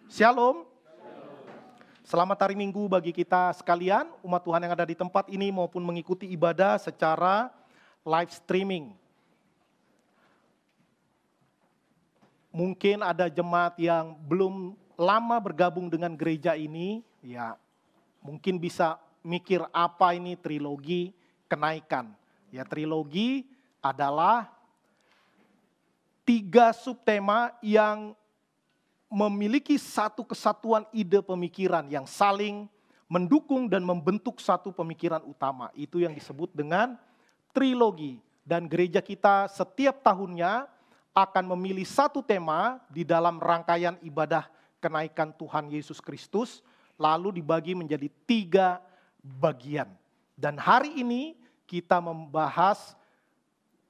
Shalom. Selamat hari Minggu bagi kita sekalian, umat Tuhan yang ada di tempat ini maupun mengikuti ibadah secara live streaming. Mungkin ada jemaat yang belum lama bergabung dengan gereja ini, ya mungkin bisa mikir apa ini trilogi kenaikan. Ya, trilogi adalah 3 subtema yang memiliki satu kesatuan ide pemikiran yang saling mendukung dan membentuk satu pemikiran utama. Itu yang disebut dengan trilogi. Dan gereja kita setiap tahunnya akan memilih satu tema di dalam rangkaian ibadah kenaikan Tuhan Yesus Kristus, lalu dibagi menjadi 3 bagian. Dan hari ini kita membahas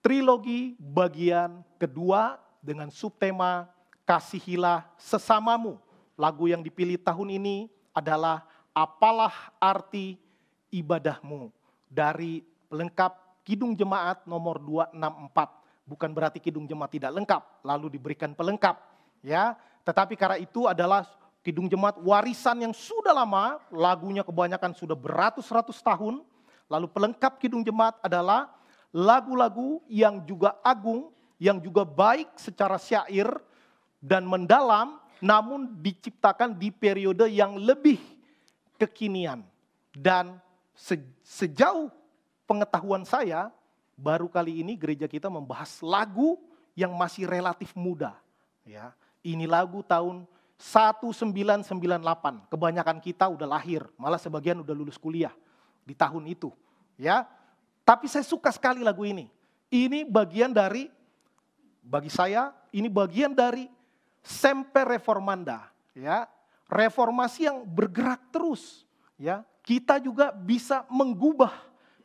trilogi bagian kedua dengan subtema Kasihilah Sesamamu. Lagu yang dipilih tahun ini adalah Apalah Arti Ibadahmu dari pelengkap Kidung Jemaat nomor 264. Bukan berarti Kidung Jemaat tidak lengkap, lalu diberikan pelengkap. Ya, tetapi karena itu adalah Kidung Jemaat warisan yang sudah lama, lagunya kebanyakan sudah beratus-ratus tahun. Lalu pelengkap Kidung Jemaat adalah lagu-lagu yang juga agung, yang juga baik secara syair dan mendalam, namun diciptakan di periode yang lebih kekinian. Dan sejauh pengetahuan saya, baru kali ini gereja kita membahas lagu yang masih relatif muda. Ya, ini lagu tahun 1998. Kebanyakan kita udah lahir, malah sebagian udah lulus kuliah di tahun itu. Ya, tapi saya suka sekali lagu ini. Ini bagian dari, bagi saya, ini bagian dari Semper Reformanda, ya, reformasi yang bergerak terus, ya. Kita juga bisa menggubah,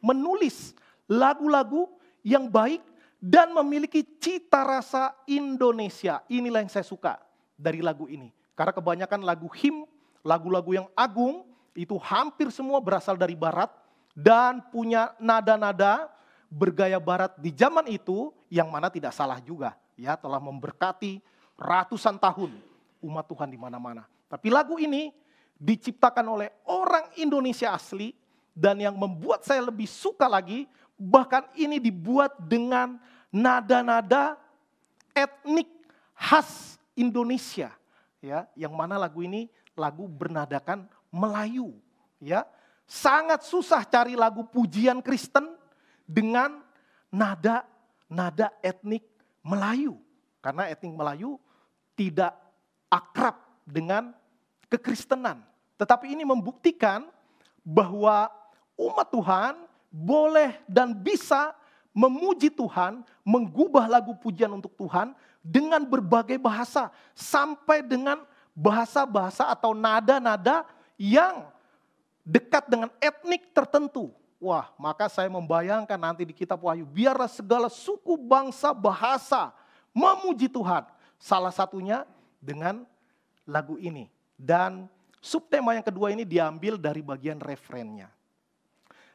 menulis lagu-lagu yang baik dan memiliki cita rasa Indonesia. Inilah yang saya suka dari lagu ini. Karena kebanyakan lagu hymn, lagu-lagu yang agung itu hampir semua berasal dari barat dan punya nada-nada bergaya barat di zaman itu, yang mana tidak salah juga, ya, telah memberkati ratusan tahun umat Tuhan di mana-mana. Tapi lagu ini diciptakan oleh orang Indonesia asli, dan yang membuat saya lebih suka lagi, bahkan ini dibuat dengan nada-nada etnik khas Indonesia, ya, yang mana lagu ini lagu bernadakan Melayu, ya. Sangat susah cari lagu pujian Kristen dengan nada etnik Melayu, karena etnik Melayu tidak akrab dengan kekristenan. Tetapi ini membuktikan bahwa umat Tuhan boleh dan bisa memuji Tuhan, menggubah lagu pujian untuk Tuhan dengan berbagai bahasa. Sampai dengan bahasa-bahasa atau nada-nada yang dekat dengan etnik tertentu. Wah, maka saya membayangkan nanti di kitab Wahyu, biarlah segala suku, bangsa, bahasa memuji Tuhan. Salah satunya dengan lagu ini. Dan subtema yang kedua ini diambil dari bagian refrennya.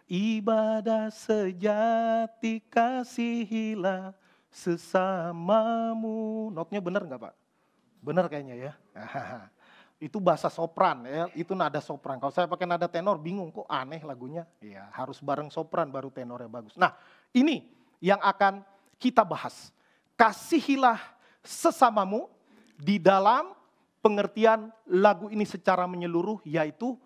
Ibadah sejati kasihilah sesamamu. Notnya benar nggak Pak? Benar kayaknya ya. Itu bahasa sopran ya, itu nada sopran. Kalau saya pakai nada tenor bingung, kok aneh lagunya. Ya, harus bareng sopran baru tenornya bagus. Nah, ini yang akan kita bahas. Kasihilah sesamamu di dalam pengertian lagu ini secara menyeluruh, yaitu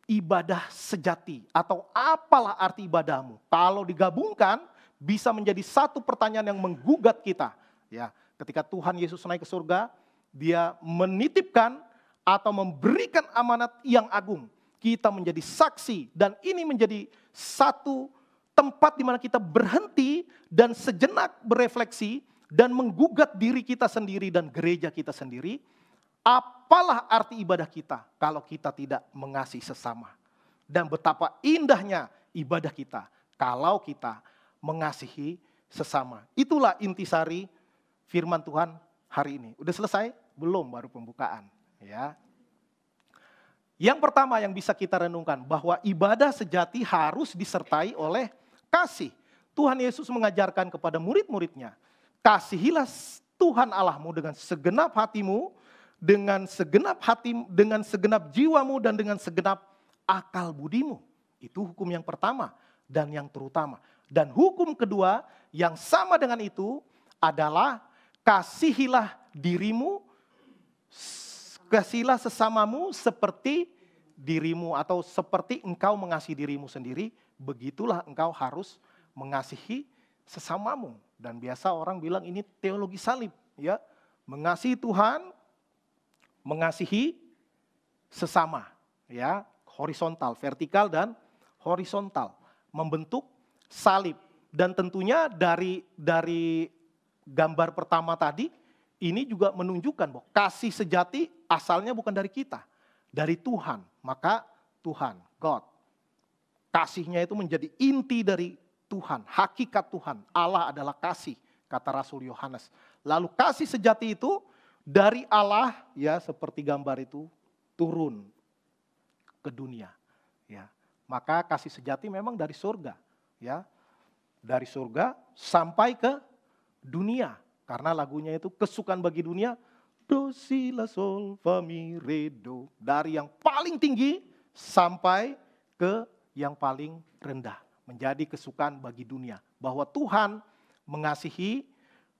ibadah sejati atau apalah arti ibadahmu. Kalau digabungkan bisa menjadi satu pertanyaan yang menggugat kita. Ya, ketika Tuhan Yesus naik ke surga, dia menitipkan atau memberikan amanat yang agung. Kita menjadi saksi dan ini menjadi satu tempat di mana kita berhenti dan sejenak berefleksi dan menggugat diri kita sendiri dan gereja kita sendiri. Apalah arti ibadah kita kalau kita tidak mengasihi sesama. Dan betapa indahnya ibadah kita kalau kita mengasihi sesama. Itulah intisari firman Tuhan hari ini. Udah selesai? Belum, baru pembukaan. Ya. Yang pertama yang bisa kita renungkan, bahwa ibadah sejati harus disertai oleh kasih. Tuhan Yesus mengajarkan kepada murid-muridnya, kasihilah Tuhan Allahmu dengan segenap hatimu, dengan segenap hati, dengan segenap jiwamu, dan dengan segenap akal budimu. Itu hukum yang pertama dan yang terutama. Dan hukum kedua yang sama dengan itu adalah kasihilah dirimu, kasihilah sesamamu seperti dirimu, atau seperti engkau mengasihi dirimu sendiri, begitulah engkau harus mengasihi sesamamu. Dan biasa orang bilang ini teologi salib, ya. Mengasihi Tuhan, mengasihi sesama, ya, horizontal, vertikal dan horizontal, membentuk salib. Dan tentunya dari gambar pertama tadi, ini juga menunjukkan bahwa kasih sejati asalnya bukan dari kita, dari Tuhan. Maka Tuhan, God, kasihnya itu menjadi inti dari Tuhan, hakikat Tuhan. Allah adalah kasih, kata Rasul Yohanes. Lalu kasih sejati itu dari Allah, ya, seperti gambar itu turun ke dunia, ya. Maka kasih sejati memang dari surga, ya. Dari surga sampai ke dunia. Karena lagunya itu kesukaan bagi dunia, do si la sol fa mi re do, dari yang paling tinggi sampai ke yang paling rendah, menjadi kesukaan bagi dunia. Bahwa Tuhan mengasihi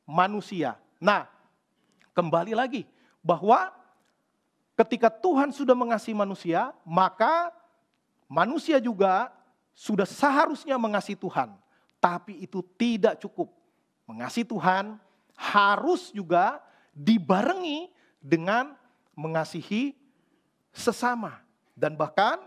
manusia. Nah, kembali lagi bahwa ketika Tuhan sudah mengasihi manusia, maka manusia juga sudah seharusnya mengasihi Tuhan. Tapi itu tidak cukup. Mengasihi Tuhan harus juga dibarengi dengan mengasihi sesama. Dan bahkan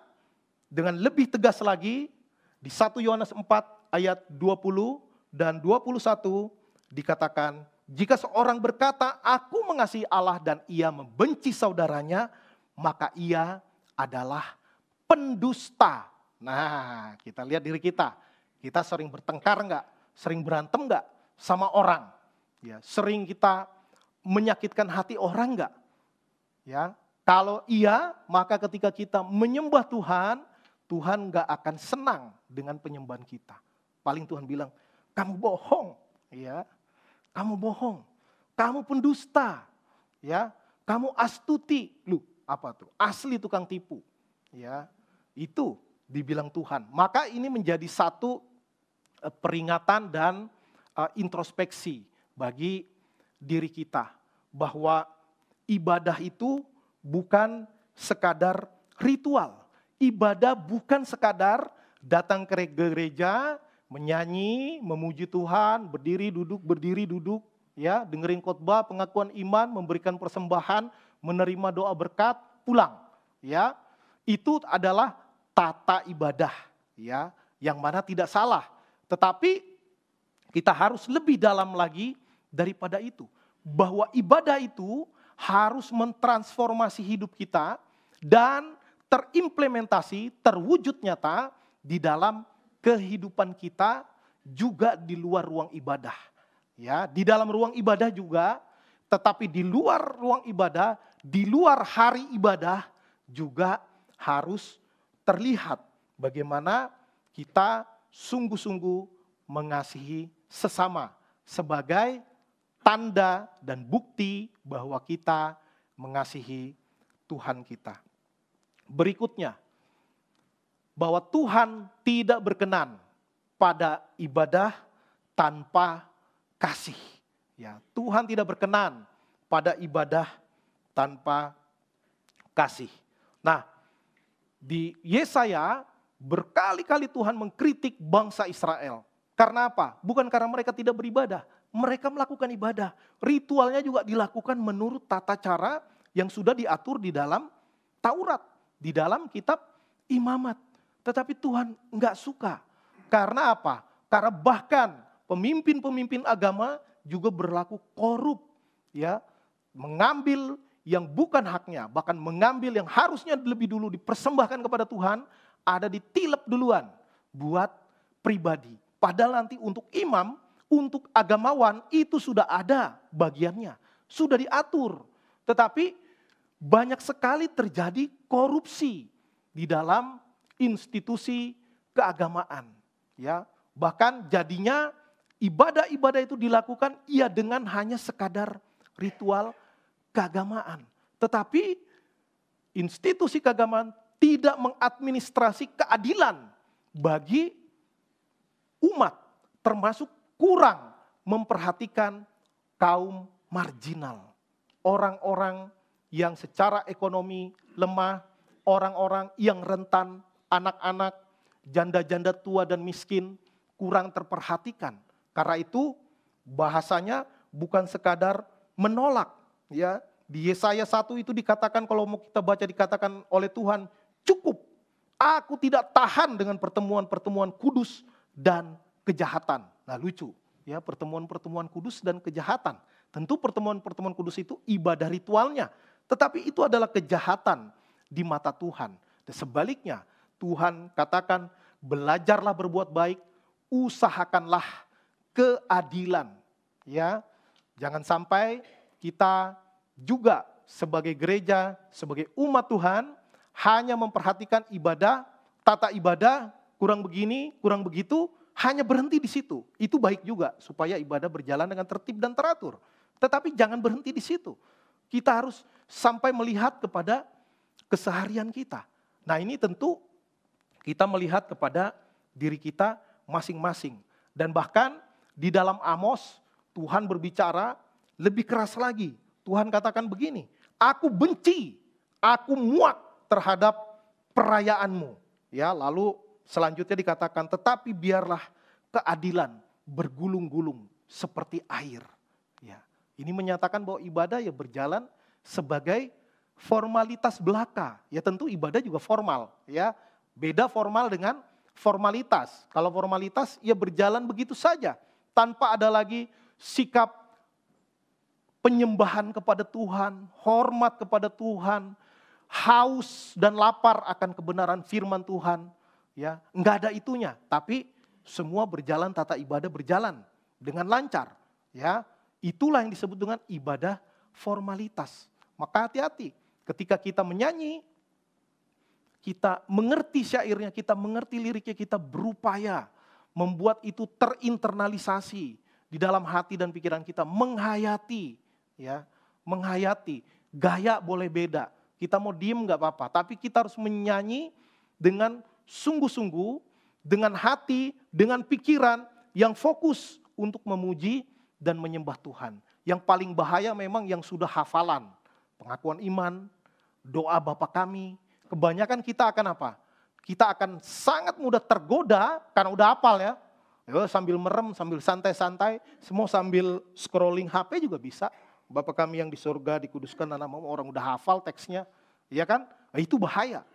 dengan lebih tegas lagi di 1 Yohanes 4 ayat 20 dan 21 dikatakan, jika seorang berkata, aku mengasihi Allah dan ia membenci saudaranya, maka ia adalah pendusta. Nah, kita lihat diri kita. Kita sering bertengkar enggak? Sering berantem enggak sama orang? Ya, sering kita menyakitkan hati orang enggak? Ya, kalau iya, maka ketika kita menyembah Tuhan, Tuhan enggak akan senang dengan penyembahan kita. Paling Tuhan bilang, kamu bohong, ya. Kamu bohong, kamu pendusta, ya, kamu astuti, lu apa tuh? Asli tukang tipu, ya, itu dibilang Tuhan. Maka ini menjadi satu peringatan dan introspeksi bagi diri kita bahwa ibadah itu bukan sekadar ritual, ibadah bukan sekadar datang ke gereja, menyanyi, memuji Tuhan, berdiri duduk, ya, dengerin khotbah, pengakuan iman, memberikan persembahan, menerima doa berkat, pulang, ya. Itu adalah tata ibadah, ya, yang mana tidak salah. Tetapi kita harus lebih dalam lagi daripada itu, bahwa ibadah itu harus mentransformasi hidup kita dan terimplementasi, terwujud nyata di dalam kehidupan kita juga di luar ruang ibadah. Ya, di dalam ruang ibadah juga, tetapi di luar ruang ibadah, di luar hari ibadah juga harus terlihat bagaimana kita sungguh-sungguh mengasihi sesama sebagai tanda dan bukti bahwa kita mengasihi Tuhan kita. Berikutnya, bahwa Tuhan tidak berkenan pada ibadah tanpa kasih. Ya, Tuhan tidak berkenan pada ibadah tanpa kasih. Nah, di Yesaya berkali-kali Tuhan mengkritik bangsa Israel. Karena apa? Bukan karena mereka tidak beribadah. Mereka melakukan ibadah. Ritualnya juga dilakukan menurut tata cara yang sudah diatur di dalam Taurat, di dalam kitab Imamat. Tetapi Tuhan enggak suka. Karena apa? Karena bahkan pemimpin-pemimpin agama juga berlaku korup, ya, mengambil yang bukan haknya, bahkan mengambil yang harusnya lebih dulu dipersembahkan kepada Tuhan, ada ditilep duluan buat pribadi. Padahal nanti untuk imam, untuk agamawan itu sudah ada bagiannya, sudah diatur. Tetapi banyak sekali terjadi korupsi di dalam institusi keagamaan, ya. Bahkan jadinya ibadah-ibadah itu dilakukan dengan hanya sekadar ritual keagamaan, Tetapi institusi keagamaan tidak mengadministrasi keadilan bagi umat, termasuk kurang memperhatikan kaum marginal. Orang-orang yang secara ekonomi lemah, orang-orang yang rentan, anak-anak, janda-janda tua dan miskin kurang terperhatikan. Karena itu bahasanya bukan sekadar menolak. Ya, di Yesaya 1 itu dikatakan, kalau mau kita baca, dikatakan oleh Tuhan, cukup. Aku tidak tahan dengan pertemuan-pertemuan kudus dan kejahatan. Nah, lucu. Ya, pertemuan-pertemuan kudus dan kejahatan. Tentu pertemuan-pertemuan kudus itu ibadah ritualnya. Tetapi itu adalah kejahatan di mata Tuhan. Dan sebaliknya, Tuhan katakan, belajarlah berbuat baik, usahakanlah keadilan. Ya, jangan sampai kita juga sebagai gereja, sebagai umat Tuhan, hanya memperhatikan ibadah, tata ibadah, kurang begini, kurang begitu, hanya berhenti di situ. Itu baik juga, supaya ibadah berjalan dengan tertib dan teratur. Tetapi jangan berhenti di situ. Kita harus sampai melihat kepada keseharian kita. Nah, ini tentu kita melihat kepada diri kita masing-masing. Dan bahkan di dalam Amos, Tuhan berbicara lebih keras lagi. Tuhan katakan begini, aku benci, aku muak terhadap perayaanmu. Ya, lalu selanjutnya dikatakan, tetapi biarlah keadilan bergulung-gulung seperti air. Ya, ini menyatakan bahwa ibadah ya berjalan sebagai formalitas belaka. Ya, tentu ibadah juga formal. Ya, beda formal dengan formalitas. Kalau formalitas ya berjalan begitu saja, tanpa ada lagi sikap penyembahan kepada Tuhan, hormat kepada Tuhan, haus dan lapar akan kebenaran firman Tuhan. Ya, enggak ada itunya, tapi semua berjalan, tata ibadah berjalan dengan lancar. Ya, itulah yang disebut dengan ibadah formalitas. Maka hati-hati ketika kita menyanyi, kita mengerti syairnya, kita mengerti liriknya, kita berupaya membuat itu terinternalisasi di dalam hati dan pikiran kita, menghayati, ya, menghayati. Gaya boleh beda, kita mau diem nggak apa-apa, tapi kita harus menyanyi dengan sungguh-sungguh, dengan hati, dengan pikiran yang fokus untuk memuji dan menyembah Tuhan. Yang paling bahaya memang yang sudah hafalan, pengakuan iman, doa Bapa kami. Kebanyakan kita akan apa? Kita akan sangat mudah tergoda karena udah hafal ya. Sambil merem, sambil santai-santai, semua sambil scrolling HP juga bisa. Bapa kami yang di surga dikuduskan namamu, orang udah hafal teksnya, ya kan? Nah, itu bahaya.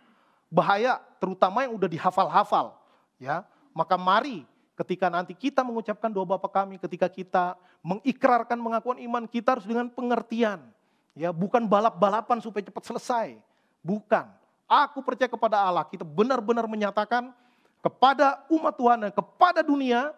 Bahaya terutama yang udah dihafal-hafal, ya. Maka mari ketika nanti kita mengucapkan doa Bapa kami, ketika kita mengikrarkan pengakuan iman, kita harus dengan pengertian. Ya, bukan balap-balapan supaya cepat selesai. Bukan. Aku percaya kepada Allah, kita benar-benar menyatakan kepada umat Tuhan dan kepada dunia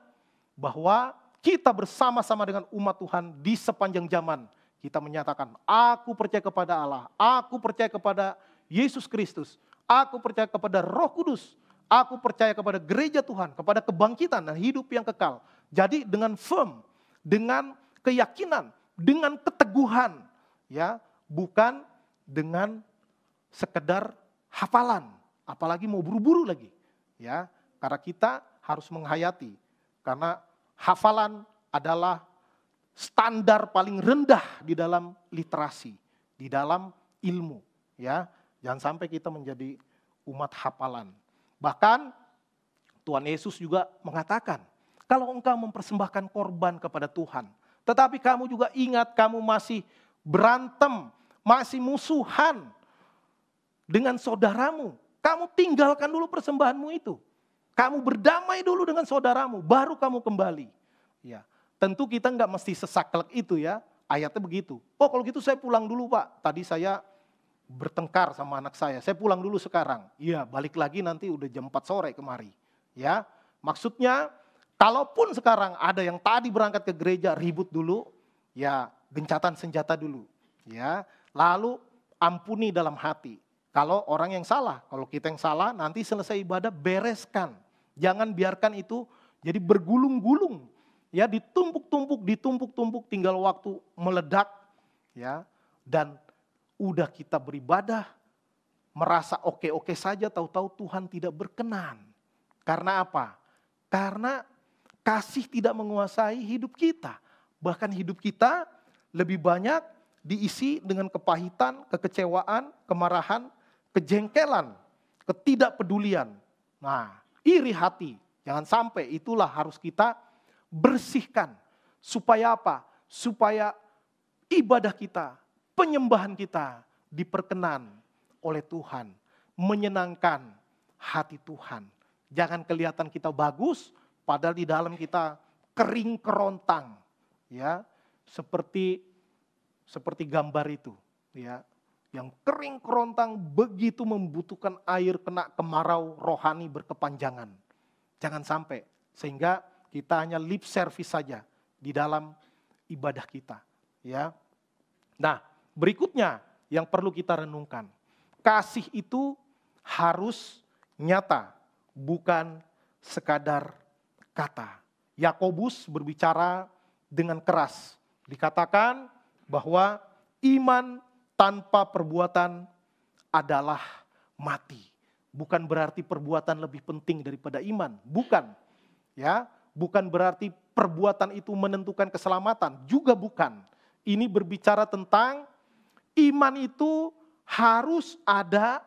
bahwa kita bersama-sama dengan umat Tuhan di sepanjang zaman. Kita menyatakan, aku percaya kepada Allah, aku percaya kepada Yesus Kristus, aku percaya kepada Roh Kudus, aku percaya kepada gereja Tuhan, kepada kebangkitan dan hidup yang kekal. Jadi dengan firm, dengan keyakinan, dengan keteguhan, ya, bukan dengan sekedar hafalan, apalagi mau buru-buru lagi, ya, karena kita harus menghayati, karena hafalan adalah standar paling rendah di dalam literasi, di dalam ilmu, ya, jangan sampai kita menjadi umat hafalan. Bahkan Tuhan Yesus juga mengatakan, kalau engkau mempersembahkan korban kepada Tuhan, tetapi kamu juga ingat kamu masih berantem, masih musuhan dengan saudaramu, kamu tinggalkan dulu persembahanmu itu. Kamu berdamai dulu dengan saudaramu, baru kamu kembali. Ya, tentu kita nggak mesti sesaklek itu ya, ayatnya begitu. Oh kalau gitu saya pulang dulu Pak, tadi saya bertengkar sama anak saya pulang dulu sekarang. Iya, balik lagi nanti udah jam 4 sore kemari. Ya, maksudnya kalaupun sekarang ada yang tadi berangkat ke gereja ribut dulu, ya gencatan senjata dulu. Ya, lalu ampuni dalam hati. Kalau orang yang salah, kalau kita yang salah, nanti selesai ibadah bereskan. Jangan biarkan itu jadi bergulung-gulung, ya ditumpuk-tumpuk, tinggal waktu meledak, ya. Dan udah kita beribadah, merasa oke-oke saja, tahu-tahu Tuhan tidak berkenan. Karena apa? Karena kasih tidak menguasai hidup kita. Bahkan hidup kita lebih banyak diisi dengan kepahitan, kekecewaan, kemarahan, kejengkelan, ketidakpedulian. Nah, iri hati. Jangan sampai, itulah harus kita bersihkan. Supaya apa? Supaya ibadah kita, penyembahan kita diperkenan oleh Tuhan. Menyenangkan hati Tuhan. Jangan kelihatan kita bagus, padahal di dalam kita kering kerontang. Ya, seperti gambar itu. Ya, yang kering kerontang begitu membutuhkan air, kena kemarau rohani berkepanjangan. Jangan sampai, sehingga kita hanya lip service saja di dalam ibadah kita. Ya. Nah, berikutnya yang perlu kita renungkan. Kasih itu harus nyata, bukan sekadar kata. Yakobus berbicara dengan keras. Dikatakan bahwa iman tanpa perbuatan adalah mati. Bukan berarti perbuatan lebih penting daripada iman. Bukan. Ya, bukan berarti perbuatan itu menentukan keselamatan. Juga bukan. Ini berbicara tentang iman itu harus ada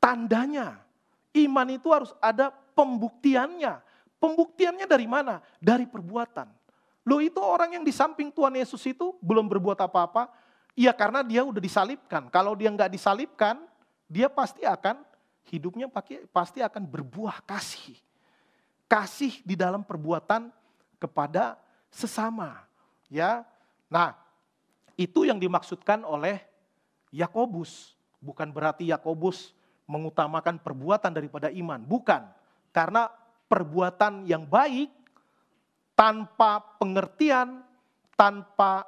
tandanya. Iman itu harus ada pembuktiannya. Pembuktiannya dari mana? Dari perbuatan. Loh, itu orang yang di samping Tuhan Yesus itu belum berbuat apa-apa. Ya karena dia udah disalibkan. Kalau dia nggak disalibkan, dia pasti akan hidupnya pasti akan berbuah kasih. Kasih di dalam perbuatan kepada sesama. Ya. Nah, itu yang dimaksudkan oleh Yakobus. Bukan berarti Yakobus mengutamakan perbuatan daripada iman. Bukan. Karena perbuatan yang baik tanpa pengertian, tanpa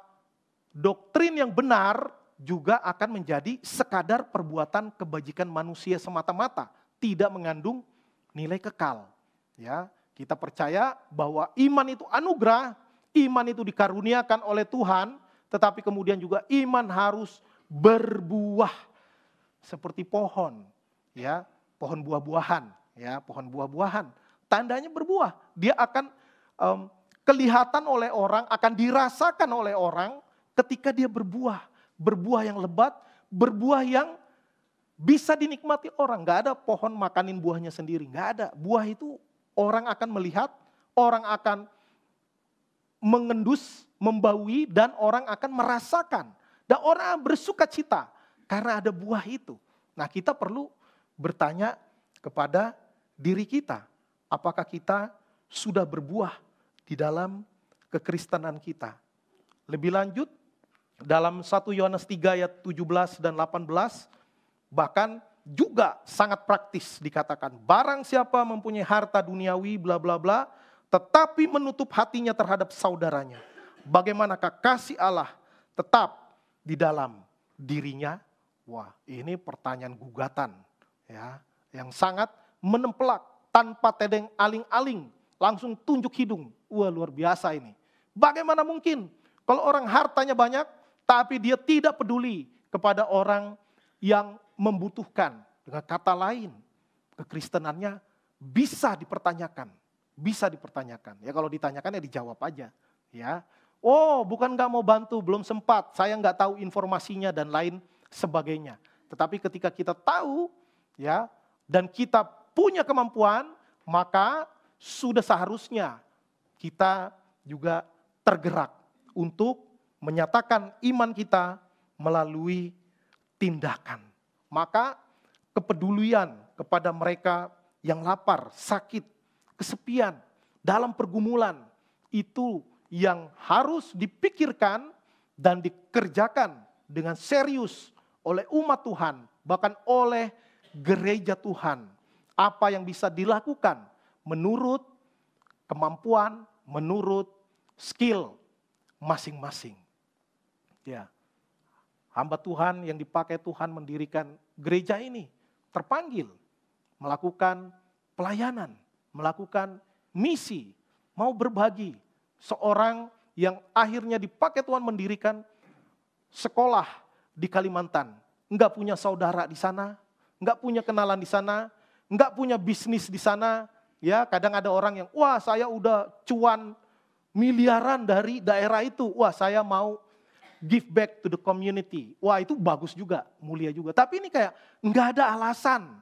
doktrin yang benar juga akan menjadi sekadar perbuatan kebajikan manusia semata-mata, tidak mengandung nilai kekal. Ya, kita percaya bahwa iman itu anugerah, iman itu dikaruniakan oleh Tuhan, tetapi kemudian juga iman harus berbuah seperti pohon, ya, pohon buah-buahan, ya, pohon buah-buahan. Tandanya berbuah, dia akan kelihatan oleh orang, akan dirasakan oleh orang ketika dia berbuah. Berbuah yang lebat, berbuah yang bisa dinikmati orang. Gak ada pohon makanin buahnya sendiri, gak ada. Buah itu orang akan melihat, orang akan mengendus, membaui, dan orang akan merasakan. Dan orang bersuka cita karena ada buah itu. Nah, kita perlu bertanya kepada diri kita. Apakah kita sudah berbuah di dalam kekristenan kita? Lebih lanjut, dalam 1 Yohanes 3 ayat 17 dan 18, bahkan juga sangat praktis dikatakan, barang siapa mempunyai harta duniawi bla bla bla, tetapi menutup hatinya terhadap saudaranya, bagaimanakah kasih Allah tetap di dalam dirinya? Wah, ini pertanyaan gugatan, ya, yang sangat menempelak, tanpa tedeng aling-aling, langsung tunjuk hidung. Wah, luar biasa ini. Bagaimana mungkin kalau orang hartanya banyak, tapi dia tidak peduli kepada orang yang membutuhkan? Dengan kata lain, kekristenannya bisa dipertanyakan. Bisa dipertanyakan. Ya kalau ditanyakan ya dijawab aja. Ya, oh bukan gak mau bantu, belum sempat, saya gak tahu informasinya dan lain sebagainya. Tetapi ketika kita tahu, ya, dan kita punya kemampuan, maka sudah seharusnya kita juga tergerak untuk menyatakan iman kita melalui tindakan. Maka kepedulian kepada mereka yang lapar, sakit, kesepian, dalam pergumulan, itu yang harus dipikirkan dan dikerjakan dengan serius oleh umat Tuhan, bahkan oleh gereja Tuhan. Apa yang bisa dilakukan menurut kemampuan, menurut skill masing-masing. Ya, hamba Tuhan yang dipakai Tuhan mendirikan gereja ini terpanggil melakukan pelayanan, melakukan misi, mau berbagi. Seorang yang akhirnya dipakai Tuhan mendirikan sekolah di Kalimantan, nggak punya saudara di sana, nggak punya kenalan di sana, nggak punya bisnis di sana, ya kadang ada orang yang, wah saya udah cuan miliaran dari daerah itu, wah saya mau give back to the community. Wah itu bagus juga, mulia juga. Tapi ini kayak nggak ada alasan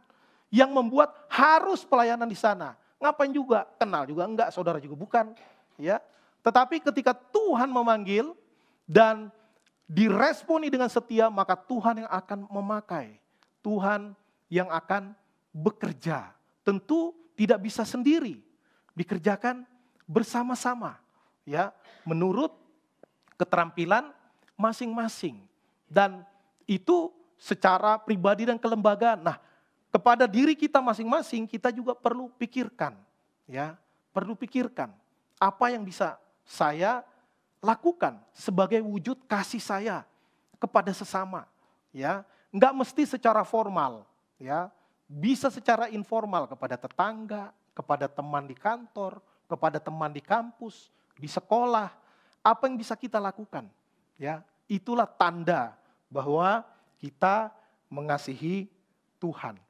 yang membuat harus pelayanan di sana. Ngapain juga? Kenal juga enggak, saudara juga bukan. Ya. Tetapi ketika Tuhan memanggil dan diresponi dengan setia, maka Tuhan yang akan memakai. Tuhan yang akan bekerja. Tentu tidak bisa sendiri, dikerjakan bersama-sama. Ya, menurut keterampilan masing-masing. Dan itu secara pribadi dan kelembagaan. Nah, kepada diri kita masing-masing kita juga perlu pikirkan, ya, perlu pikirkan apa yang bisa saya lakukan sebagai wujud kasih saya kepada sesama, ya. Enggak mesti secara formal, ya. Bisa secara informal kepada tetangga, kepada teman di kantor, kepada teman di kampus, di sekolah. Apa yang bisa kita lakukan? Ya, itulah tanda bahwa kita mengasihi Tuhan.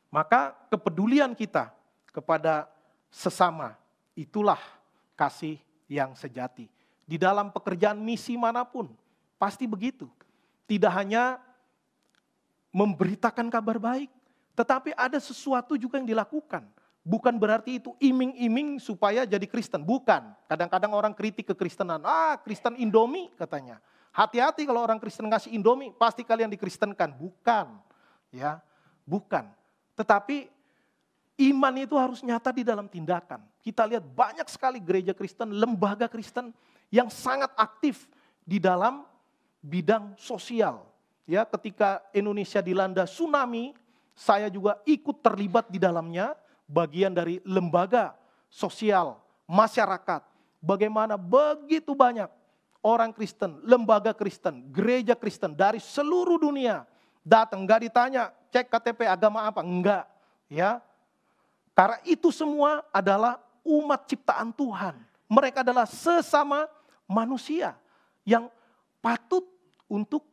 Maka kepedulian kita kepada sesama, itulah kasih yang sejati. Di dalam pekerjaan misi manapun, pasti begitu. Tidak hanya memberitakan kabar baik, tetapi ada sesuatu juga yang dilakukan. Bukan berarti itu iming-iming supaya jadi Kristen, bukan. Kadang-kadang orang kritik kekristenan, Kristen Indomie katanya. Hati-hati kalau orang Kristen ngasih Indomie, pasti kalian dikristenkan. Bukan, ya, bukan. Tetapi iman itu harus nyata di dalam tindakan. Kita lihat banyak sekali gereja Kristen, lembaga Kristen yang sangat aktif di dalam bidang sosial. Ya, ketika Indonesia dilanda tsunami, saya juga ikut terlibat di dalamnya, bagian dari lembaga sosial, masyarakat. Bagaimana begitu banyak orang Kristen, lembaga Kristen, gereja Kristen dari seluruh dunia datang, enggak ditanya, cek KTP agama apa, enggak. Ya, karena itu semua adalah umat ciptaan Tuhan. Mereka adalah sesama manusia yang patut untuk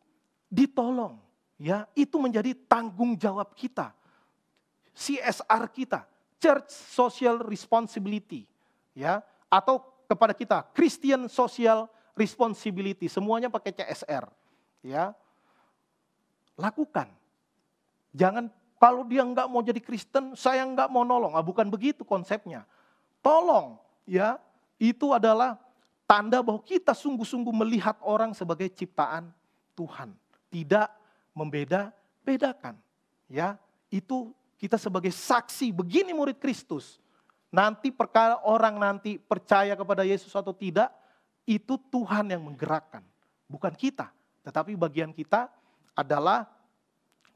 ditolong. Ya, itu menjadi tanggung jawab kita. CSR kita, Church Social Responsibility. Ya, atau kepada kita, Christian Social Responsibility. Semuanya pakai CSR. Ya, lakukan. Jangan kalau dia nggak mau jadi Kristen, saya nggak mau nolong. Bukan begitu konsepnya. Tolong, ya, itu adalah tanda bahwa kita sungguh-sungguh melihat orang sebagai ciptaan Tuhan, tidak membeda-bedakan. Ya, itu kita sebagai saksi. Begini murid Kristus. Nanti perkara orang nanti percaya kepada Yesus atau tidak, itu Tuhan yang menggerakkan, bukan kita. Tetapi bagian kita adalah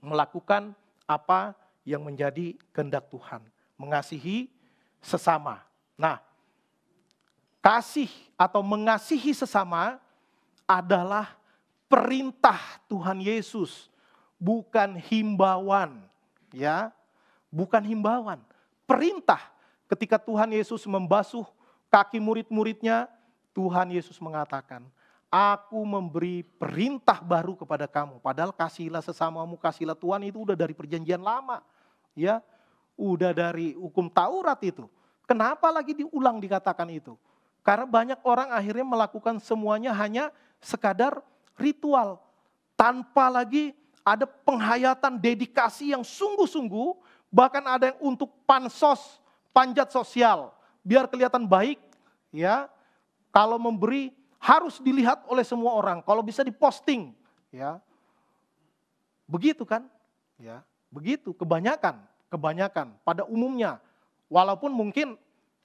melakukan apa yang menjadi kehendak Tuhan. Mengasihi sesama. Nah, kasih atau mengasihi sesama adalah perintah Tuhan Yesus. Bukan himbauan. Ya, bukan himbauan. Perintah. Ketika Tuhan Yesus membasuh kaki murid-muridnya, Tuhan Yesus mengatakan, aku memberi perintah baru kepada kamu. Padahal kasihilah sesamamu, kasihilah Tuhan itu udah dari perjanjian lama. Ya, udah dari hukum Taurat itu. Kenapa lagi diulang dikatakan itu? Karena banyak orang akhirnya melakukan semuanya hanya sekadar ritual. Tanpa lagi ada penghayatan dedikasi yang sungguh-sungguh. Bahkan ada yang untuk pansos, panjat sosial. Biar kelihatan baik. Ya, kalau memberi harus dilihat oleh semua orang. Kalau bisa diposting, ya, begitu kan? Ya, begitu. Kebanyakan pada umumnya. Walaupun mungkin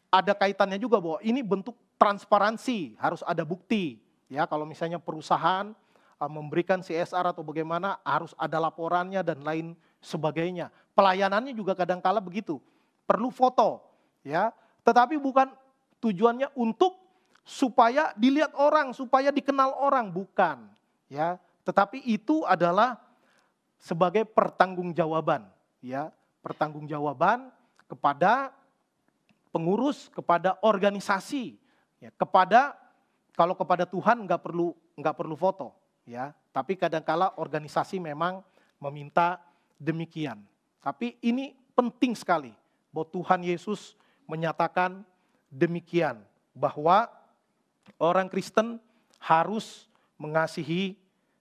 ada kaitannya juga bahwa ini bentuk transparansi, harus ada bukti. Ya, kalau misalnya perusahaan memberikan CSR atau bagaimana, harus ada laporannya dan lain sebagainya. Pelayanannya juga kadang-kala begitu, perlu foto. Ya, tetapi bukan tujuannya untuk supaya dilihat orang, supaya dikenal orang, bukan. Ya, tetapi itu adalah sebagai pertanggungjawaban, ya, pertanggungjawaban kepada pengurus, kepada organisasi, ya, kalau kepada Tuhan nggak perlu foto, ya. Tapi kadangkala organisasi memang meminta demikian. Tapi ini penting sekali bahwa Tuhan Yesus menyatakan demikian, bahwa orang Kristen harus mengasihi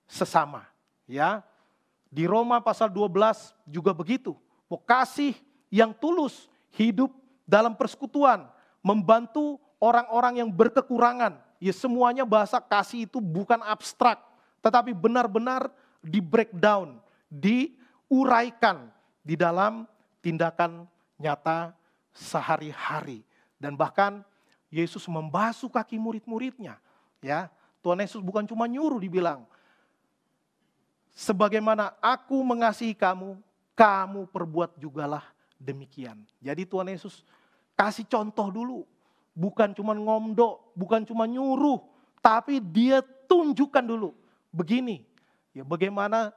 sesama, ya. Di Roma pasal 12 juga begitu. Kasih yang tulus, hidup dalam persekutuan, membantu orang-orang yang berkekurangan. Ya, semuanya bahasa kasih itu bukan abstrak, tetapi benar-benar di breakdown, diuraikan di dalam tindakan nyata sehari-hari. Dan bahkan Yesus membasuh kaki murid-muridnya. Ya, Tuhan Yesus bukan cuma nyuruh, dibilang, sebagaimana aku mengasihi kamu, kamu perbuat jugalah demikian. Jadi Tuhan Yesus kasih contoh dulu. Bukan cuma ngomdo, bukan cuma nyuruh, tapi dia tunjukkan dulu. Begini, ya bagaimana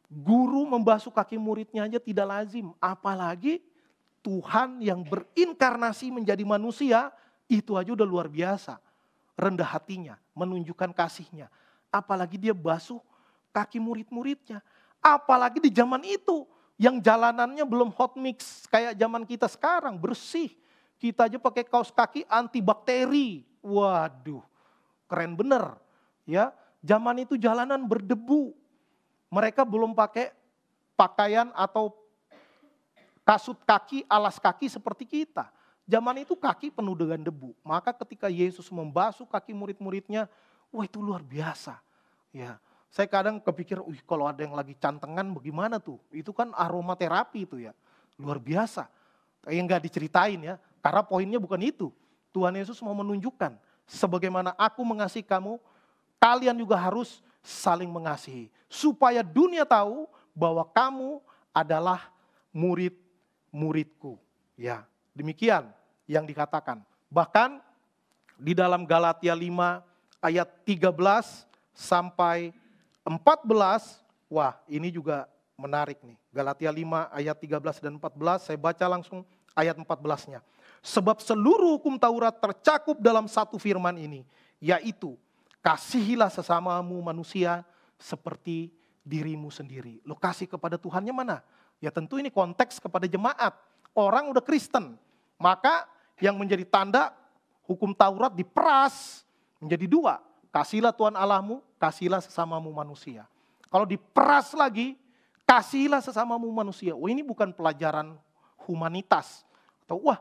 guru membasuh kaki muridnya aja tidak lazim. Apalagi Tuhan yang berinkarnasi menjadi manusia, itu aja udah luar biasa. Rendah hatinya, menunjukkan kasihnya. Apalagi dia basuh kaki murid-muridnya. Apalagi di zaman itu, yang jalanannya belum hot mix kayak zaman kita sekarang, bersih. Kita aja pakai kaos kaki antibakteri. Waduh, keren bener. Ya, zaman itu jalanan berdebu. Mereka belum pakai pakaian atau kasut kaki, alas kaki seperti kita. Zaman itu kaki penuh dengan debu. Maka ketika Yesus membasuh kaki murid-muridnya, wah itu luar biasa. Ya, saya kadang kepikir, kalau ada yang lagi cantengan bagaimana tuh? Itu kan aromaterapi itu ya. Luar biasa. Yang gak diceritain ya. Karena poinnya bukan itu. Tuhan Yesus mau menunjukkan, sebagaimana aku mengasihi kamu, kalian juga harus saling mengasihi. Supaya dunia tahu bahwa kamu adalah murid-muridku. Ya, demikian yang dikatakan. Bahkan di dalam Galatia 5 ayat 13 sampai 14, wah ini juga menarik nih. Galatia 5 ayat 13 dan 14, saya baca langsung ayat 14-nya. Sebab seluruh hukum Taurat tercakup dalam satu firman ini, yaitu kasihilah sesamamu manusia seperti dirimu sendiri. Lo kasih kepada Tuhannya mana? Ya tentu ini konteks kepada jemaat. Orang udah Kristen, maka yang menjadi tanda hukum Taurat diperas menjadi dua. Kasihlah Tuhan Allahmu, kasihlah sesamamu manusia. Kalau diperas lagi, kasihlah sesamamu manusia. Wah ini bukan pelajaran humanitas. Atau wah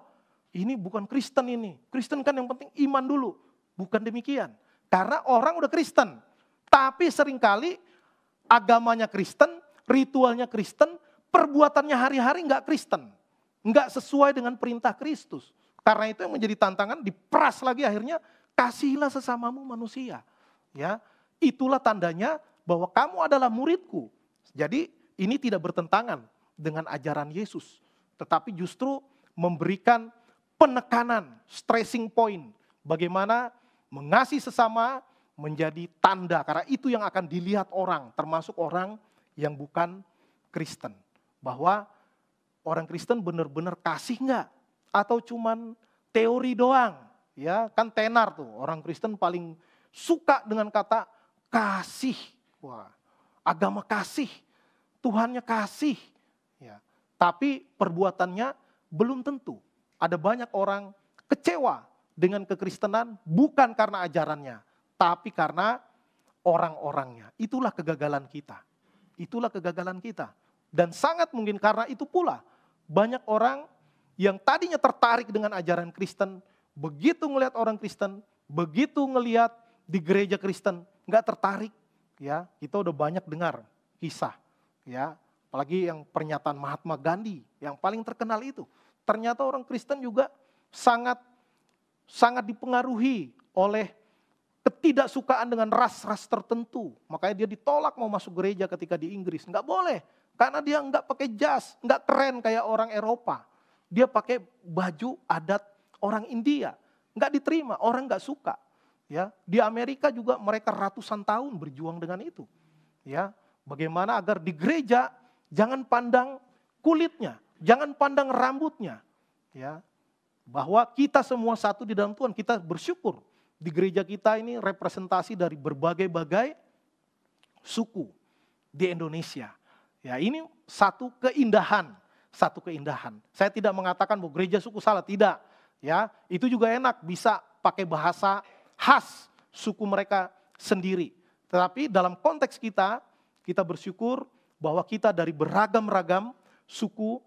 ini bukan Kristen ini. Kristen kan yang penting iman dulu. Bukan demikian. Karena orang udah Kristen. Tapi seringkali agamanya Kristen, ritualnya Kristen, perbuatannya hari-hari enggak Kristen. Enggak sesuai dengan perintah Kristus. Karena itu yang menjadi tantangan, diperas lagi akhirnya, kasihilah sesamamu manusia. Ya, itulah tandanya bahwa kamu adalah muridku. Jadi ini tidak bertentangan dengan ajaran Yesus. Tetapi justru memberikan penekanan, stressing point. Bagaimana mengasihi sesama menjadi tanda. Karena itu yang akan dilihat orang, termasuk orang yang bukan Kristen. Bahwa orang Kristen benar-benar kasih enggak? Atau cuman teori doang? Ya, kan tenar tuh, orang Kristen paling suka dengan kata kasih. Wah, agama kasih, Tuhannya kasih. Ya, tapi perbuatannya belum tentu. Ada banyak orang kecewa dengan kekristenan bukan karena ajarannya, tapi karena orang-orangnya. Itulah kegagalan kita. Itulah kegagalan kita. Dan sangat mungkin karena itu pula banyak orang yang tadinya tertarik dengan ajaran Kristen, begitu ngelihat orang Kristen, begitu ngelihat di gereja Kristen, nggak tertarik. Ya, kita udah banyak dengar kisah. Ya, apalagi yang pernyataan Mahatma Gandhi yang paling terkenal itu. Ternyata orang Kristen juga sangat dipengaruhi oleh ketidaksukaan dengan ras-ras tertentu. Makanya dia ditolak mau masuk gereja ketika di Inggris. Nggak boleh, karena dia nggak pakai jas, nggak keren kayak orang Eropa. Dia pakai baju adat orang India. Nggak diterima, orang nggak suka. Ya, di Amerika juga mereka ratusan tahun berjuang dengan itu. Ya, bagaimana agar di gereja jangan pandang kulitnya, jangan pandang rambutnya. Ya, bahwa kita semua satu di dalam Tuhan, kita bersyukur. Di gereja kita ini representasi dari berbagai-bagai suku di Indonesia. Ya, ini satu keindahan. Saya tidak mengatakan bahwa gereja suku salah, tidak. Ya, itu juga enak bisa pakai bahasa khas suku mereka sendiri. Tetapi dalam konteks kita bersyukur bahwa kita dari beragam-ragam suku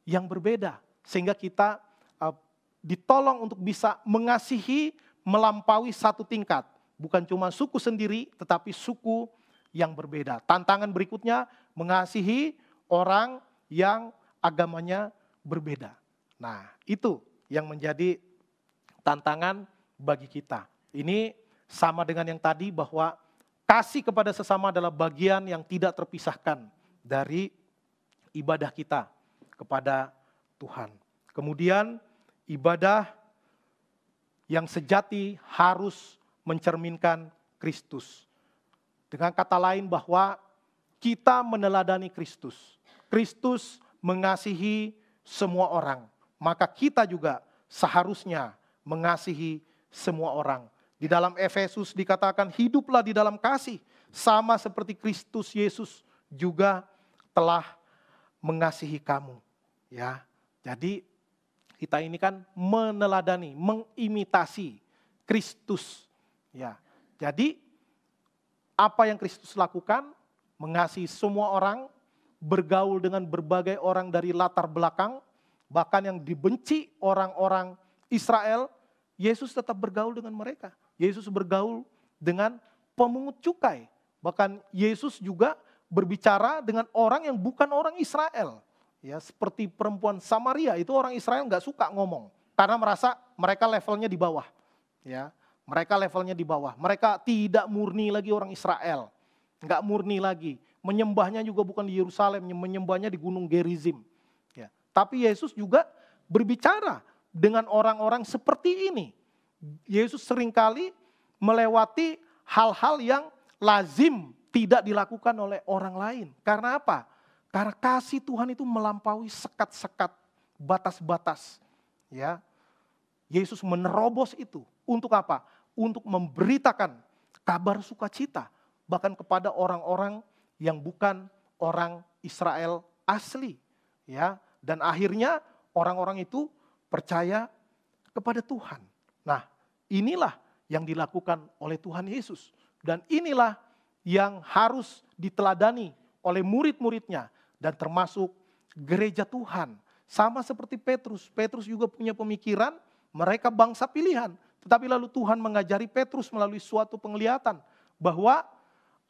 yang berbeda. Sehingga kita ditolong untuk bisa mengasihi melampaui satu tingkat. Bukan cuma suku sendiri, tetapi suku yang berbeda. Tantangan berikutnya, mengasihi orang yang agamanya berbeda. Nah, itu yang menjadi tantangan bagi kita. Ini sama dengan yang tadi bahwa kasih kepada sesama adalah bagian yang tidak terpisahkan dari ibadah kita kepada Tuhan. Kemudian ibadah yang sejati harus mencerminkan Kristus. Dengan kata lain bahwa kita meneladani Kristus. Kristus mengasihi semua orang. Maka kita juga seharusnya mengasihi semua orang. Di dalam Efesus dikatakan hiduplah di dalam kasih. Sama seperti Kristus Yesus juga telah mengasihi kamu. Ya, jadi kita ini kan meneladani, mengimitasi Kristus. Ya, jadi apa yang Kristus lakukan? Mengasihi semua orang, bergaul dengan berbagai orang dari latar belakang, bahkan yang dibenci orang-orang Israel, Yesus tetap bergaul dengan mereka. Yesus bergaul dengan pemungut cukai. Bahkan Yesus juga berbicara dengan orang yang bukan orang Israel. Ya, seperti perempuan Samaria, itu orang Israel nggak suka ngomong. Karena merasa mereka levelnya di bawah. Ya, mereka levelnya di bawah. Mereka tidak murni lagi orang Israel. Nggak murni lagi. Menyembahnya juga bukan di Yerusalem, menyembahnya di Gunung Gerizim. Ya, tapi Yesus juga berbicara dengan orang-orang seperti ini. Yesus seringkali melewati hal-hal yang lazim tidak dilakukan oleh orang lain. Karena apa? Karena kasih Tuhan itu melampaui sekat-sekat, batas-batas. Ya, Yesus menerobos itu. Untuk apa? Untuk memberitakan kabar sukacita. Bahkan kepada orang-orang yang bukan orang Israel asli. Ya, dan akhirnya orang-orang itu percaya kepada Tuhan. Nah, inilah yang dilakukan oleh Tuhan Yesus. Dan inilah yang harus diteladani oleh murid-muridnya. Dan termasuk gereja Tuhan. Sama seperti Petrus. Petrus juga punya pemikiran, mereka bangsa pilihan. Tetapi lalu Tuhan mengajari Petrus melalui suatu penglihatan. Bahwa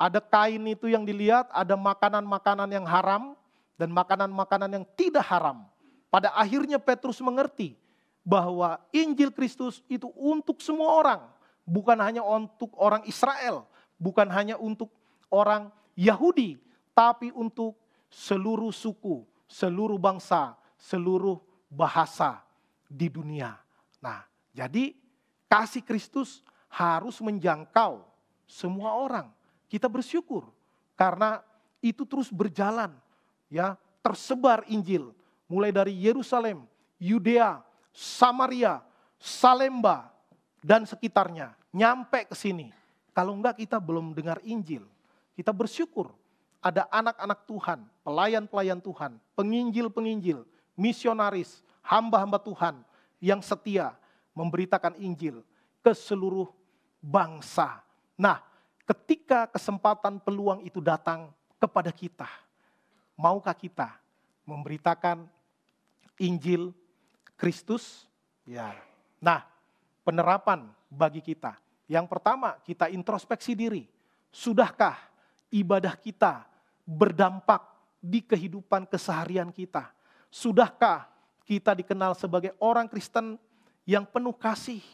ada kain itu yang dilihat, ada makanan-makanan yang haram. Dan makanan-makanan yang tidak haram. Pada akhirnya Petrus mengerti bahwa Injil Kristus itu untuk semua orang. Bukan hanya untuk orang Israel. Bukan hanya untuk orang Yahudi. Tapi untuk seluruh suku, seluruh bangsa, seluruh bahasa di dunia. Nah, jadi kasih Kristus harus menjangkau semua orang. Kita bersyukur karena itu terus berjalan, ya, tersebar Injil mulai dari Yerusalem, Yudea, Samaria, Salemba dan sekitarnya, nyampe ke sini. Kalau enggak kita belum dengar Injil. Kita bersyukur ada anak-anak Tuhan, pelayan-pelayan Tuhan, penginjil-penginjil, misionaris, hamba-hamba Tuhan yang setia memberitakan Injil ke seluruh bangsa. Nah, ketika kesempatan peluang itu datang kepada kita, maukah kita memberitakan Injil Kristus? Ya. Nah, penerapan bagi kita. Yang pertama, kita introspeksi diri. Sudahkah ibadah kita berdampak di kehidupan keseharian kita? Sudahkah kita dikenal sebagai orang Kristen yang penuh kasih?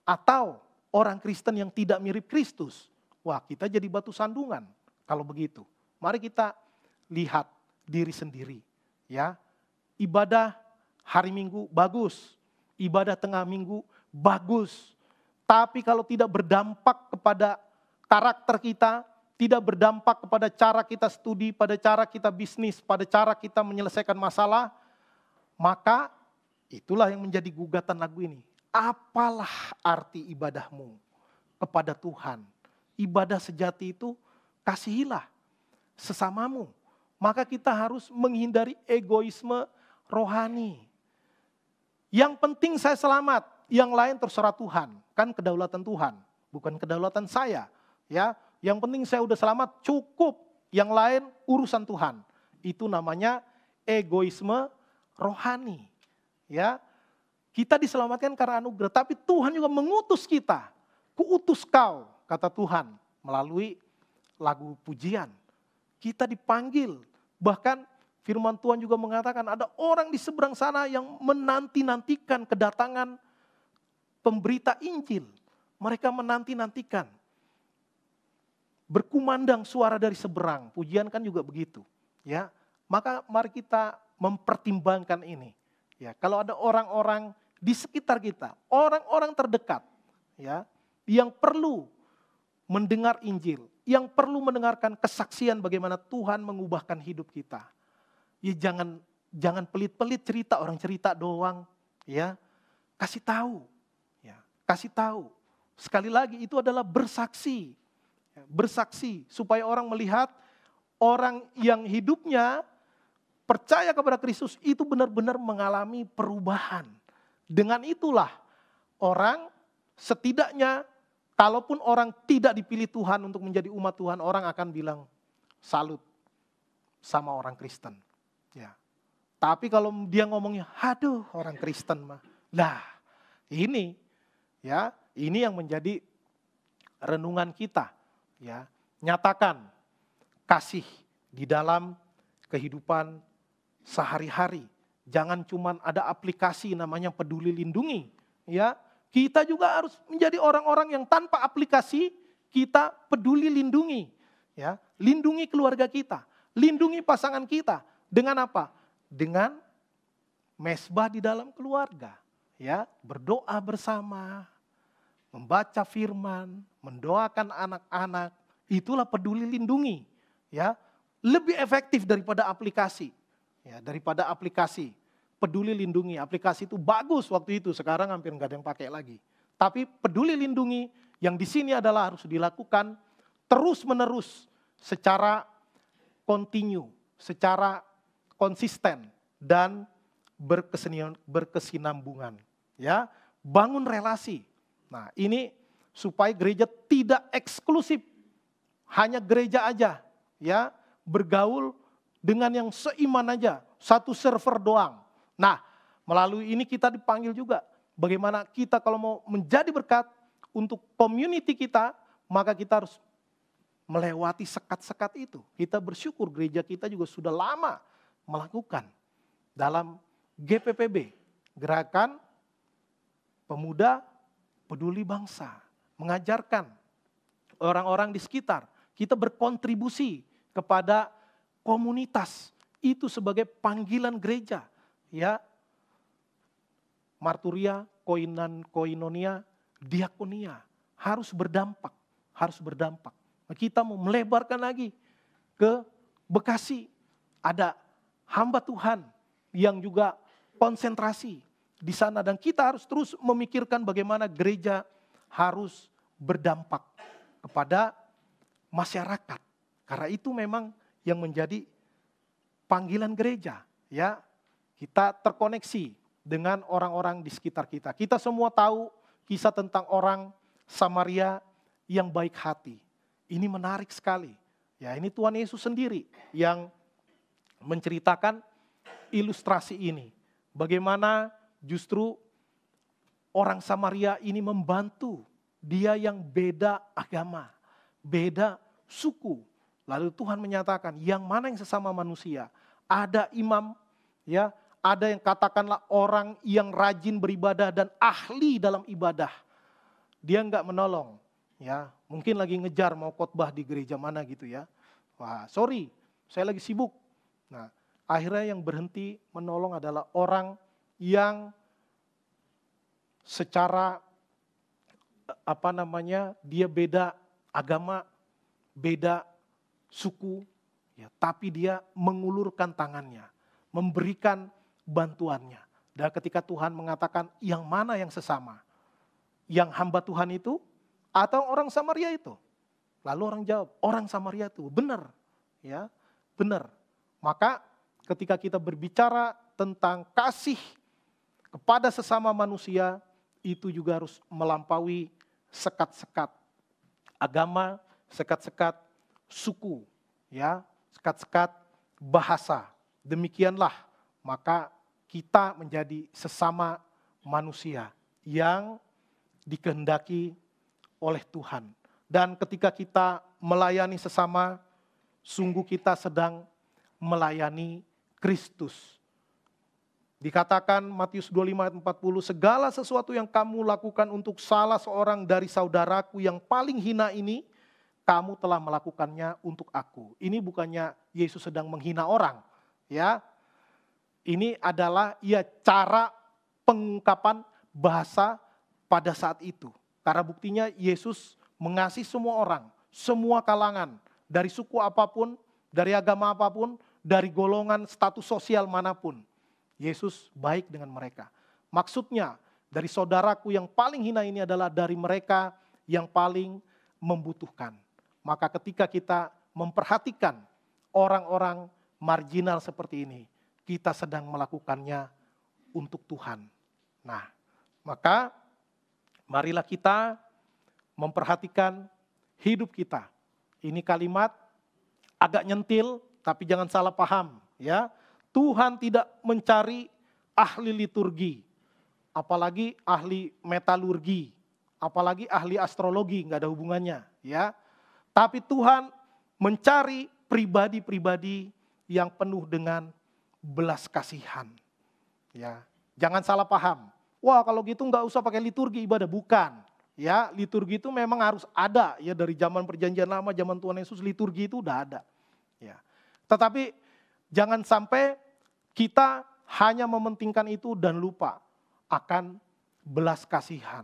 Atau orang Kristen yang tidak mirip Kristus? Wah, kita jadi batu sandungan kalau begitu. Mari kita lihat diri sendiri. Ya, ibadah hari Minggu bagus, ibadah tengah minggu bagus. Tapi kalau tidak berdampak kepada karakter kita, tidak berdampak kepada cara kita studi, pada cara kita bisnis, pada cara kita menyelesaikan masalah, maka itulah yang menjadi gugatan lagu ini. Apalah arti ibadahmu kepada Tuhan? Ibadah sejati itu kasihilah sesamamu. Maka kita harus menghindari egoisme rohani. Yang penting saya selamat, yang lain terserah Tuhan. Kan kedaulatan Tuhan, bukan kedaulatan saya. Ya, yang penting saya udah selamat, cukup. Yang lain urusan Tuhan. Itu namanya egoisme rohani. Ya, kita diselamatkan karena anugerah, tapi Tuhan juga mengutus kita. Kuutus kau, kata Tuhan, melalui lagu pujian. Kita dipanggil, bahkan firman Tuhan juga mengatakan ada orang di seberang sana yang menanti-nantikan kedatangan pemberita Injil. Mereka menanti-nantikan. Berkumandang suara dari seberang, pujian kan juga begitu. Ya, maka mari kita mempertimbangkan ini. Ya, kalau ada orang-orang di sekitar kita, orang-orang terdekat, ya, yang perlu mendengar Injil, yang perlu mendengarkan kesaksian bagaimana Tuhan mengubahkan hidup kita. Ya jangan pelit-pelit cerita, orang cerita doang, ya. Kasih tahu. Ya, kasih tahu. Sekali lagi itu adalah bersaksi. Ya, bersaksi supaya orang melihat orang yang hidupnya percaya kepada Kristus itu benar-benar mengalami perubahan. Dengan itulah orang setidaknya, kalaupun orang tidak dipilih Tuhan untuk menjadi umat Tuhan, orang akan bilang salut sama orang Kristen. Ya. Tapi kalau dia ngomongnya, aduh orang Kristen mah. Lah, ini ya, ini yang menjadi renungan kita. Ya, nyatakan kasih di dalam kehidupan sehari-hari. Jangan cuma ada aplikasi namanya Peduli Lindungi. Ya, kita juga harus menjadi orang-orang yang tanpa aplikasi kita peduli lindungi. Ya, lindungi keluarga kita, lindungi pasangan kita. Dengan apa? Dengan mesbah di dalam keluarga. Ya, berdoa bersama, membaca firman, mendoakan anak-anak. Itulah peduli lindungi. Ya, lebih efektif daripada aplikasi. Ya, daripada aplikasi. Peduli Lindungi, aplikasi itu bagus waktu itu, sekarang hampir nggak ada yang pakai lagi. Tapi Peduli Lindungi yang di sini adalah harus dilakukan terus-menerus secara kontinu, secara konsisten dan berkesinambungan. Ya, bangun relasi. Nah, ini supaya gereja tidak eksklusif, hanya gereja aja, ya, bergaul dengan yang seiman aja, satu server doang. Nah, melalui ini kita dipanggil juga bagaimana kita kalau mau menjadi berkat untuk community kita, maka kita harus melewati sekat-sekat itu. Kita bersyukur gereja kita juga sudah lama melakukan dalam GPPB, Gerakan Pemuda Peduli Bangsa, mengajarkan orang-orang di sekitar, kita berkontribusi kepada komunitas, itu sebagai panggilan gereja. Ya, marturia, koinonia, diakonia harus berdampak, harus berdampak. Kita mau melebarkan lagi ke Bekasi, ada hamba Tuhan yang juga konsentrasi di sana dan kita harus terus memikirkan bagaimana gereja harus berdampak kepada masyarakat. Karena itu memang yang menjadi panggilan gereja, ya. Kita terkoneksi dengan orang-orang di sekitar kita. Kita semua tahu kisah tentang orang Samaria yang baik hati. Ini menarik sekali. Ya, ini Tuhan Yesus sendiri yang menceritakan ilustrasi ini. Bagaimana justru orang Samaria ini membantu dia yang beda agama, beda suku. Lalu Tuhan menyatakan, yang mana yang sesama manusia? Ada imam, ya, ada yang katakanlah orang yang rajin beribadah dan ahli dalam ibadah. Dia enggak menolong, ya. Mungkin lagi ngejar mau khotbah di gereja mana gitu ya. Wah, sorry, saya lagi sibuk. Nah, akhirnya yang berhenti menolong adalah orang yang secara dia beda agama, beda suku, ya, tapi dia mengulurkan tangannya, memberikan bantuannya. Dan ketika Tuhan mengatakan yang mana yang sesama, yang hamba Tuhan itu atau orang Samaria itu, Lalu orang jawab, orang Samaria itu benar, ya, benar. Maka ketika kita berbicara tentang kasih kepada sesama manusia, itu juga harus melampaui sekat-sekat agama, sekat-sekat suku, ya, sekat-sekat bahasa. Demikianlah maka kita menjadi sesama manusia yang dikehendaki oleh Tuhan. Dan ketika kita melayani sesama, sungguh kita sedang melayani Kristus. Dikatakan Matius 25 ayat 40, segala sesuatu yang kamu lakukan untuk salah seorang dari saudaraku yang paling hina ini, kamu telah melakukannya untuk aku. Ini bukannya Yesus sedang menghina orang, ya. Ini adalah cara pengungkapan bahasa pada saat itu. Karena buktinya Yesus mengasihi semua orang, semua kalangan, dari suku apapun, dari agama apapun, dari golongan status sosial manapun. Yesus baik dengan mereka. Maksudnya dari saudaraku yang paling hina ini adalah dari mereka yang paling membutuhkan. Maka ketika kita memperhatikan orang-orang marginal seperti ini, kita sedang melakukannya untuk Tuhan. Nah, maka marilah kita memperhatikan hidup kita. Ini kalimat agak nyentil, tapi jangan salah paham, ya. Tuhan tidak mencari ahli liturgi, apalagi ahli metalurgi, apalagi ahli astrologi, nggak ada hubungannya, ya. Tapi Tuhan mencari pribadi-pribadi yang penuh dengan belas kasihan, ya. Jangan salah paham. Wah, kalau gitu nggak usah pakai liturgi ibadah, bukan. Ya, liturgi itu memang harus ada, ya, dari zaman Perjanjian Lama, zaman Tuhan Yesus liturgi itu udah ada, ya. Tetapi jangan sampai kita hanya mementingkan itu dan lupa akan belas kasihan,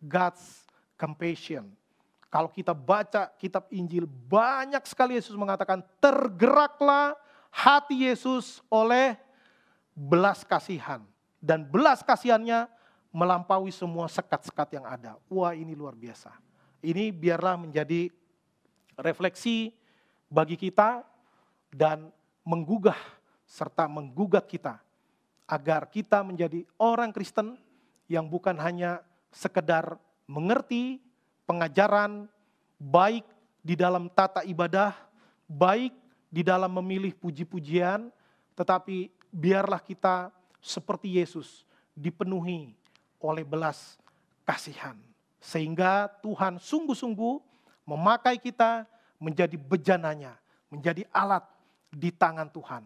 God's compassion. Kalau kita baca kitab Injil, banyak sekali Yesus mengatakan, tergeraklah hati Yesus oleh belas kasihan. Dan belas kasihannya melampaui semua sekat-sekat yang ada. Wah, ini luar biasa. Ini biarlah menjadi refleksi bagi kita dan menggugah serta menggugat kita agar kita menjadi orang Kristen yang bukan hanya sekedar mengerti pengajaran baik di dalam tata ibadah, baik di dalam memilih puji-pujian, tetapi biarlah kita seperti Yesus dipenuhi oleh belas kasihan. Sehingga Tuhan sungguh-sungguh memakai kita menjadi bejananya, menjadi alat di tangan Tuhan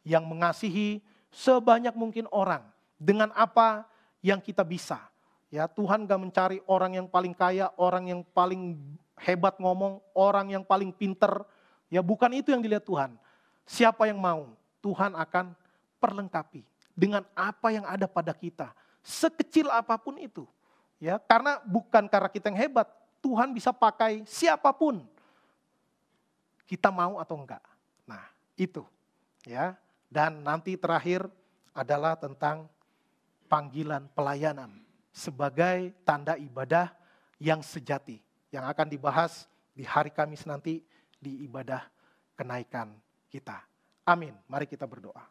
yang mengasihi sebanyak mungkin orang dengan apa yang kita bisa. Ya, Tuhan gak mencari orang yang paling kaya, orang yang paling hebat ngomong, orang yang paling pinter. Ya, bukan itu yang dilihat Tuhan. Siapa yang mau, Tuhan akan perlengkapi dengan apa yang ada pada kita, sekecil apapun itu. Ya, karena bukan karena kita yang hebat, Tuhan bisa pakai siapapun. Kita mau atau enggak. Nah, itu. Ya. Dan nanti terakhir adalah tentang panggilan pelayanan sebagai tanda ibadah yang sejati, yang akan dibahas di hari Kamis nanti di ibadah kenaikan kita. Amin. Mari kita berdoa.